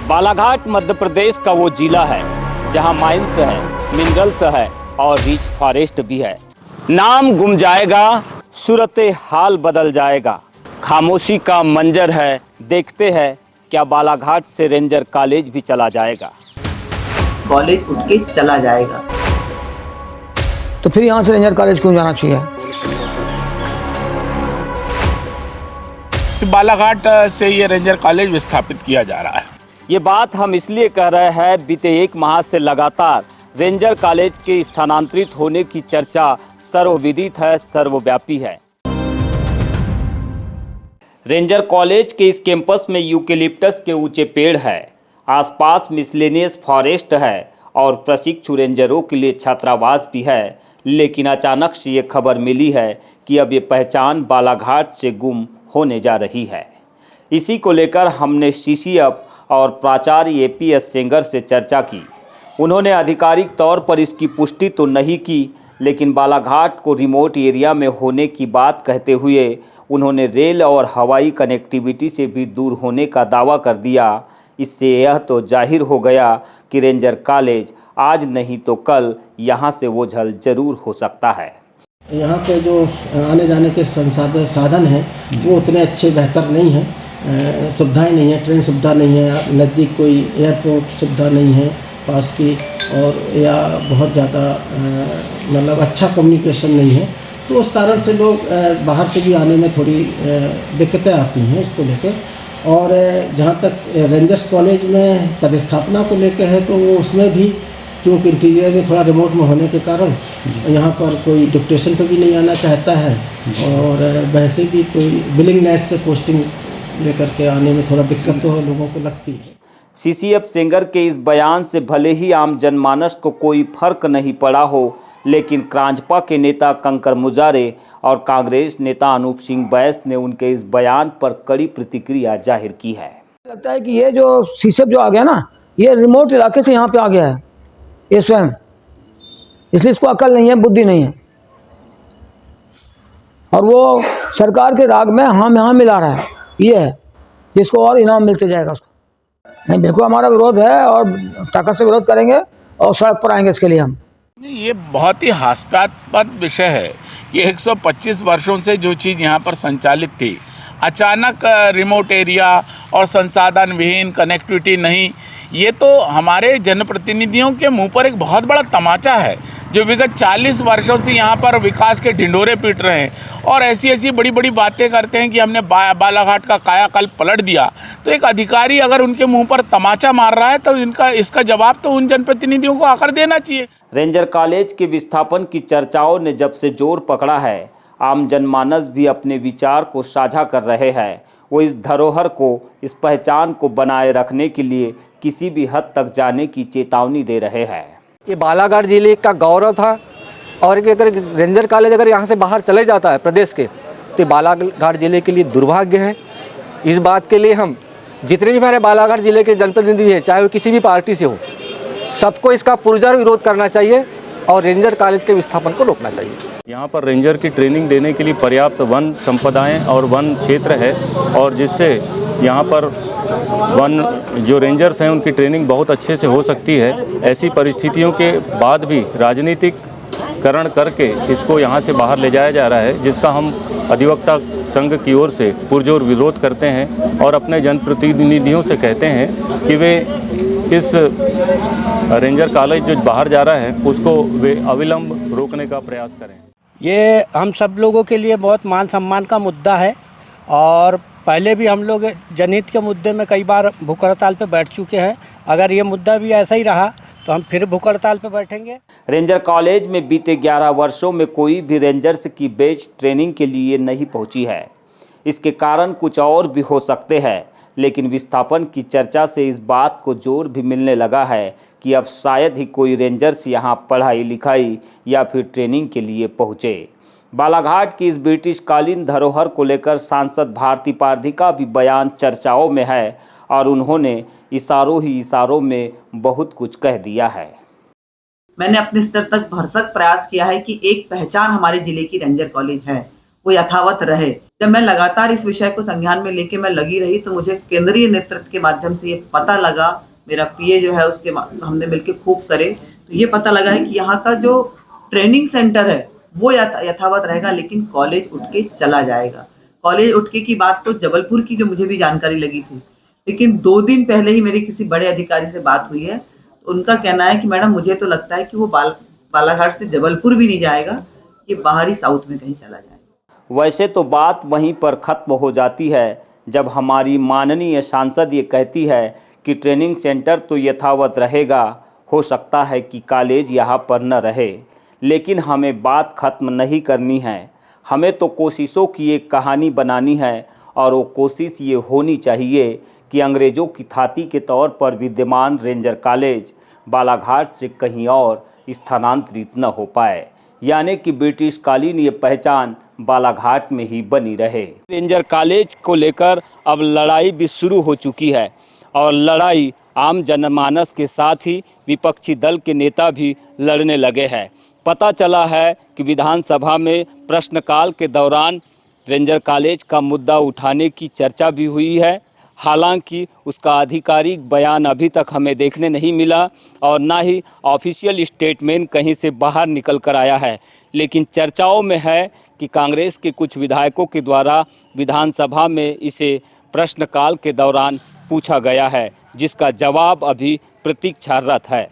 बालाघाट मध्य प्रदेश का वो जिला है जहां माइंस है, मिनरल्स है और रिच फॉरेस्ट भी है। नाम गुम जाएगा, सूरत हाल बदल जाएगा। खामोशी का मंजर है, देखते हैं क्या बालाघाट से रेंजर कॉलेज भी चला जाएगा। कॉलेज उठ के चला जाएगा तो फिर यहाँ से रेंजर कॉलेज क्यों जाना चाहिए? तो बालाघाट से ये रेंजर कॉलेज विस्थापित किया जा रहा है। ये बात हम इसलिए कह रहे हैं, बीते एक माह से लगातार रेंजर कॉलेज के स्थानांतरित होने की चर्चा सर्वविदित है, सर्वव्यापी है। रेंजर कॉलेज के इस कैंपस में यूकेलिप्टस के ऊंचे पेड़ है, आसपास मिसलेनियस फॉरेस्ट है और प्रशिक्षु रेंजरों के लिए छात्रावास भी है। लेकिन अचानक से ये खबर मिली है कि अब ये पहचान बालाघाट से गुम होने जा रही है। इसी को लेकर हमने सीसीएफ और प्राचार्य एपीएस सेंगर से चर्चा की। उन्होंने आधिकारिक तौर पर इसकी पुष्टि तो नहीं की, लेकिन बालाघाट को रिमोट एरिया में होने की बात कहते हुए उन्होंने रेल और हवाई कनेक्टिविटी से भी दूर होने का दावा कर दिया। इससे यह तो जाहिर हो गया कि रेंजर कॉलेज आज नहीं तो कल यहाँ से ओझल जरूर हो सकता है। यहाँ पे जो आने जाने के साधन हैं वो उतने अच्छे बेहतर नहीं हैं, सुविधाएं नहीं है, ट्रेन सुविधा नहीं है, नज़दीक कोई एयरपोर्ट सुविधा नहीं है पास की, और या बहुत ज़्यादा मतलब अच्छा कम्युनिकेशन नहीं है। तो उस कारण से लोग बाहर से भी आने में थोड़ी दिक्कतें आती हैं इसको लेकर। और जहाँ तक रेंजर्स कॉलेज में पदस्थापना को लेकर है तो वो उसमें भी क्योंकि इंटीरियर में थोड़ा रिमोट में होने के कारण यहाँ पर कोई डिप्टेशन पर भी नहीं आना चाहता है, और वैसे भी कोई विलिंगनेस से पोस्टिंग लेकर के आने में थोड़ा दिक्कत तो लोगों को लगती है। सीसीएफ सेंगर के इस बयान से भले ही आम जनमानस को कोई फर्क नहीं पड़ा हो, लेकिन क्रांजपा के नेता कंकर मुजारे और कांग्रेस नेता अनूप सिंह बैस ने उनके इस बयान पर कड़ी प्रतिक्रिया जाहिर की है। लगता है कि ये जो सीसीएफ जो आ गया ना, ये रिमोट इलाके से यहाँ पे आ गया है ये स्वयं, इसलिए इसको अकल नहीं है, बुद्धि नहीं है, और वो सरकार के राग में हाँ मिला रहा है। ये है जिसको और इनाम मिलते जाएगा उसको। नहीं, बिल्कुल हमारा विरोध है और ताकत से विरोध करेंगे और सड़क पर आएंगे इसके लिए हम। ये बहुत ही हास्यास्पद विषय है कि 125 वर्षों से जो चीज़ यहाँ पर संचालित थी, अचानक रिमोट एरिया और संसाधन विहीन, कनेक्टिविटी नहीं, ये तो हमारे जनप्रतिनिधियों के मुंह पर एक बहुत बड़ा तमाचा है जो विगत 40 वर्षों से यहाँ पर विकास के ढिंढोरे पीट रहे हैं और ऐसी बड़ी बड़ी बातें करते हैं कि हमने बालाघाट का कायाकल्प पलट दिया। तो एक अधिकारी अगर उनके मुंह पर तमाचा मार रहा है तो इसका जवाब तो उन जनप्रतिनिधियों को आकर देना चाहिए। रेंजर कॉलेज के विस्थापन की चर्चाओं ने जब से जोर पकड़ा है, आम जनमानस भी अपने विचार को साझा कर रहे हैं। वो इस धरोहर को, इस पहचान को बनाए रखने के लिए किसी भी हद तक जाने की चेतावनी दे रहे हैं। ये बालाघाट जिले का गौरव था, और अगर रेंजर कॉलेज अगर यहाँ से बाहर चले जाता है प्रदेश के, तो बालाघाट जिले के लिए दुर्भाग्य है। इस बात के लिए हम जितने भी हमारे बालाघाट जिले के जनप्रतिनिधि हैं, चाहे वो किसी भी पार्टी से हो, सबको इसका पुरजोर विरोध करना चाहिए और रेंजर कॉलेज के विस्थापन को रोकना चाहिए। यहाँ पर रेंजर की ट्रेनिंग देने के लिए पर्याप्त वन संपदाएं और वन क्षेत्र है, और जिससे यहाँ पर वन जो रेंजर्स हैं उनकी ट्रेनिंग बहुत अच्छे से हो सकती है। ऐसी परिस्थितियों के बाद भी राजनीतिकरण करके इसको यहाँ से बाहर ले जाया जा रहा है, जिसका हम अधिवक्ता संघ की ओर से पुरजोर विरोध करते हैं और अपने जनप्रतिनिधियों से कहते हैं कि वे इस रेंजर कॉलेज जो बाहर जा रहा है उसको वे अविलंब रोकने का प्रयास करें। ये हम सब लोगों के लिए बहुत मान सम्मान का मुद्दा है, और पहले भी हम लोग जनहित के मुद्दे में कई बार भूख हड़ताल पे बैठ चुके हैं। अगर ये मुद्दा भी ऐसा ही रहा तो हम फिर भूख हड़ताल पे बैठेंगे। रेंजर कॉलेज में बीते 11 वर्षों में कोई भी रेंजर्स की बैच ट्रेनिंग के लिए नहीं पहुंची है। इसके कारण कुछ और भी हो सकते हैं, लेकिन विस्थापन की चर्चा से इस बात को जोर भी मिलने लगा है कि अब शायद ही कोई रेंजर्स यहाँ पढ़ाई लिखाई या फिर ट्रेनिंग के लिए पहुँचे। बालाघाट की इस ब्रिटिशकालीन धरोहर को लेकर सांसद भारती पारधी का भी बयान चर्चाओं में है, और उन्होंने इशारों ही इशारों में बहुत कुछ कह दिया है। मैंने अपने स्तर तक भरसक प्रयास किया है कि एक पहचान हमारे जिले की रेंजर कॉलेज है, वो यथावत रहे। जब मैं लगातार इस विषय को संज्ञान में लेके मैं लगी रही तो मुझे केंद्रीय नेतृत्व के माध्यम से ये पता लगा, मेरा पीए जो है उसके हमने मिलकर खूब करे, तो ये पता लगा है कि यहाँ का जो ट्रेनिंग सेंटर है वो यथावत रहेगा, लेकिन कॉलेज उठ के चला जाएगा। कॉलेज उठ के की बात तो जबलपुर की जो मुझे भी जानकारी लगी थी, लेकिन 2 दिन पहले ही मेरी किसी बड़े अधिकारी से बात हुई है, तो उनका कहना है कि मैडम मुझे तो लगता है कि वो बालाघाट से जबलपुर भी नहीं जाएगा, ये बाहरी साउथ में कहीं चला जाएगा। वैसे तो बात वहीं पर ख़त्म हो जाती है जब हमारी माननीय सांसद ये कहती है कि ट्रेनिंग सेंटर तो यथावत रहेगा, हो सकता है कि कॉलेज यहाँ पर न रहे। लेकिन हमें बात ख़त्म नहीं करनी है, हमें तो कोशिशों की एक कहानी बनानी है और वो कोशिश ये होनी चाहिए कि अंग्रेज़ों की थाती के तौर पर विद्यमान रेंजर कॉलेज बालाघाट से कहीं और स्थानांतरित न हो पाए, यानी कि ब्रिटिशकालीन ये पहचान बालाघाट में ही बनी रहे। रेंजर कॉलेज को लेकर अब लड़ाई भी शुरू हो चुकी है और लड़ाई आम जनमानस के साथ ही विपक्षी दल के नेता भी लड़ने लगे हैं। पता चला है कि विधानसभा में प्रश्नकाल के दौरान रेंजर कॉलेज का मुद्दा उठाने की चर्चा भी हुई है, हालांकि उसका आधिकारिक बयान अभी तक हमें देखने नहीं मिला और ना ही ऑफिशियल स्टेटमेंट कहीं से बाहर निकल कर आया है। लेकिन चर्चाओं में है कि कांग्रेस के कुछ विधायकों के द्वारा विधानसभा में इसे प्रश्नकाल के दौरान पूछा गया है, जिसका जवाब अभी प्रतीक्षारत है।